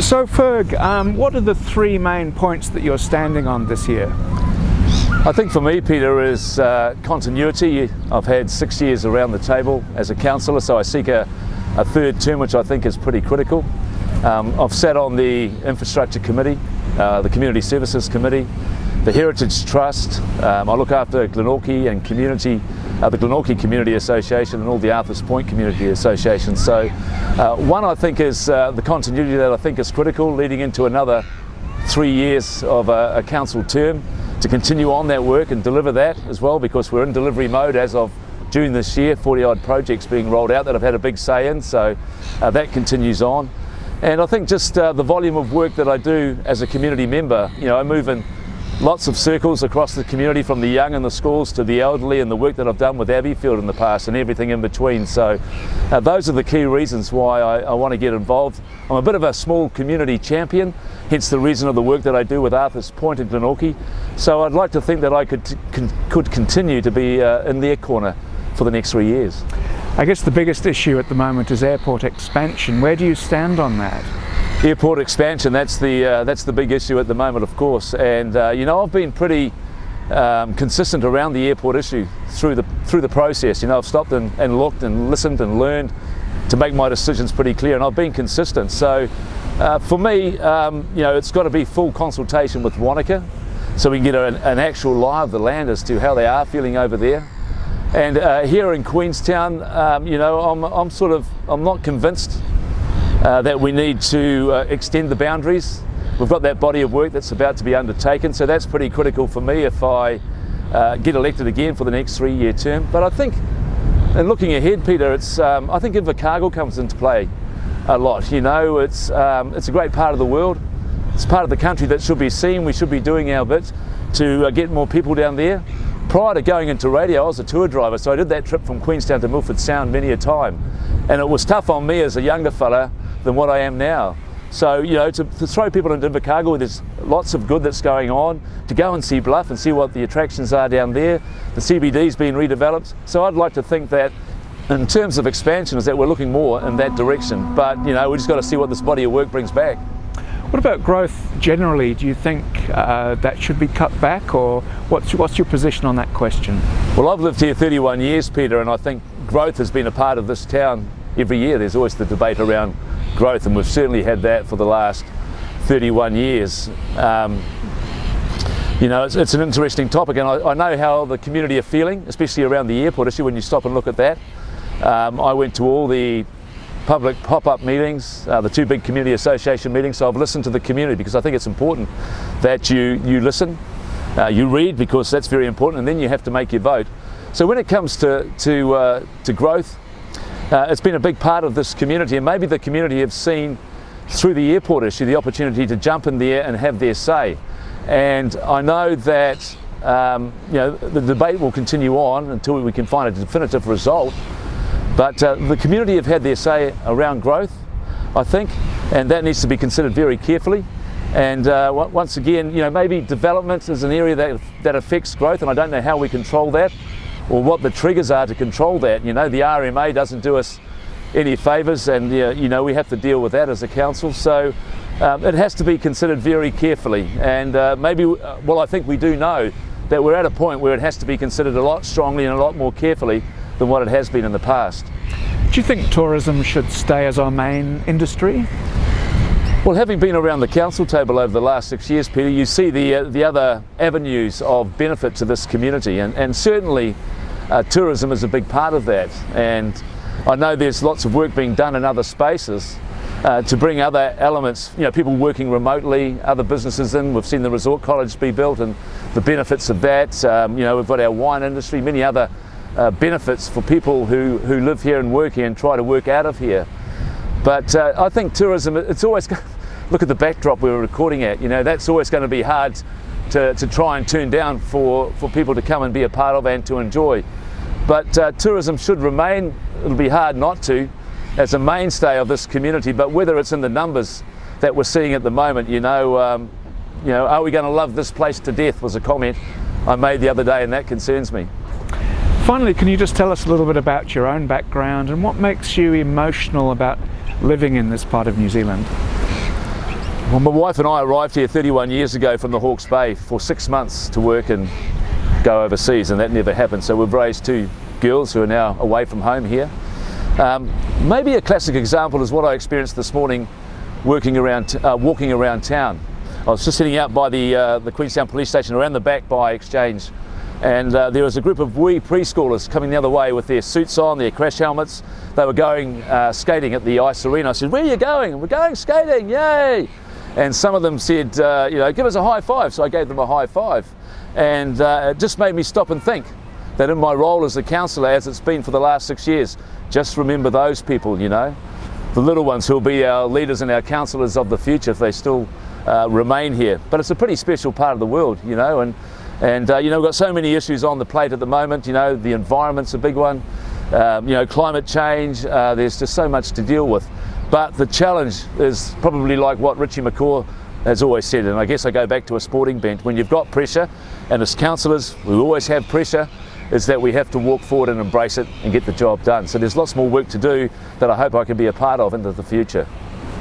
So Ferg, what are the three main points that you're standing on this year? I think for me, Peter, is continuity. I've had 6 years around the table as a councillor, so I seek a third term, which I think is pretty critical. I've sat on the Infrastructure Committee, the Community Services Committee, the Heritage Trust. I look after Glenorchy and community, the Glenorchy Community Association and all the Arthurs Point Community Associations. So one, I think, is the continuity that I think is critical, leading into another 3 years of a council term, to continue on that work and deliver that as well, because we're in delivery mode as of June this year, 40-odd projects being rolled out that I've had a big say in, so that continues on. And I think just the volume of work that I do as a community member, I move in lots of circles across the community, from the young in the schools to the elderly, and the work that I've done with Abbeyfield in the past and everything in between. So those are the key reasons why I want to get involved. I'm a bit of a small community champion, hence the reason of the work that I do with Arthurs Point and Glenorchy. So I'd like to think that I could continue to be in their corner for the next 3 years. I guess the biggest issue at the moment is airport expansion. Where do you stand on that? Airport expansion, that's the big issue at the moment, of course. And I've been pretty consistent around the airport issue through the process. I've stopped and looked and listened and learned to make my decisions pretty clear, and I've been consistent. So for me, it's got to be full consultation with Wanaka, so we can get an actual lie of the land as to how they are feeling over there. And here in Queenstown, I'm not convinced that we need to extend the boundaries. We've got that body of work that's about to be undertaken, so that's pretty critical for me if I get elected again for the next 3-year term. But I think, and looking ahead, Peter, I think Invercargill comes into play a lot. It's a great part of the world. It's part of the country that should be seen. We should be doing our bit to get more people down there. Prior to going into radio, I was a tour driver, so I did that trip from Queenstown to Milford Sound many a time. And it was tough on me as a younger fella than what I am now. So, to throw people into Invercargill where there's lots of good that's going on, to go and see Bluff and see what the attractions are down there. The CBD's been redeveloped. So I'd like to think that in terms of expansion is that we're looking more in that direction. But, we just got to see what this body of work brings back. What about growth generally? Do you think that should be cut back, or what's your position on that question? Well, I've lived here 31 years, Peter, and I think growth has been a part of this town every year. There's always the debate around growth, and we've certainly had that for the last 31 years. It's an interesting topic, and I know how the community are feeling, especially around the airport issue when you stop and look at that. I went to all the public pop-up meetings, the two big community association meetings, so I've listened to the community because I think it's important that you listen, you read, because that's very important, and then you have to make your vote. So when it comes to growth, it's been a big part of this community, and maybe the community have seen through the airport issue the opportunity to jump in there and have their say. And I know that the debate will continue on until we can find a definitive result. But the community have had their say around growth, I think, and that needs to be considered very carefully. And once again, maybe development is an area that affects growth, and I don't know how we control that or what the triggers are to control that. The RMA doesn't do us any favours, and we have to deal with that as a council. So it has to be considered very carefully. And I think we do know that we're at a point where it has to be considered a lot strongly and a lot more carefully than what it has been in the past. Do you think tourism should stay as our main industry? Well, having been around the council table over the last 6 years, Peter, you see the other avenues of benefit to this community, and certainly tourism is a big part of that. And I know there's lots of work being done in other spaces to bring other elements, people working remotely, other businesses in. We've seen the resort college be built and the benefits of that. We've got our wine industry, many other benefits for people who live here and work here and try to work out of here. But I think tourism, it's always, look at the backdrop we were recording at, that's always going to be hard to try and turn down for people to come and be a part of and to enjoy. But tourism should remain, it'll be hard not to, as a mainstay of this community, but whether it's in the numbers that we're seeing at the moment, are we going to love this place to death, was a comment I made the other day, and that concerns me. Finally, can you just tell us a little bit about your own background and what makes you emotional about living in this part of New Zealand? Well, my wife and I arrived here 31 years ago from the Hawke's Bay for 6 months to work and go overseas, and that never happened. So we've raised 2 girls who are now away from home here. Maybe a classic example is what I experienced this morning walking around town. I was just sitting out by the Queenstown police station around the back by Exchange, and there was a group of wee preschoolers coming the other way with their suits on, their crash helmets. They were going skating at the ice arena. I said, "Where are you going?" "We're going skating, yay!" And some of them said, "Give us a high five." So I gave them a high five, and it just made me stop and think that in my role as a counsellor, as it's been for the last 6 years, just remember those people, the little ones who will be our leaders and our counsellors of the future if they still remain here. But it's a pretty special part of the world, and we've got so many issues on the plate at the moment. The environment's a big one, climate change, there's just so much to deal with. But the challenge is probably like what Richie McCaw has always said, and I guess I go back to a sporting bent. When you've got pressure, and as counsellors we always have pressure, is that we have to walk forward and embrace it and get the job done. So there's lots more work to do that I hope I can be a part of into the future.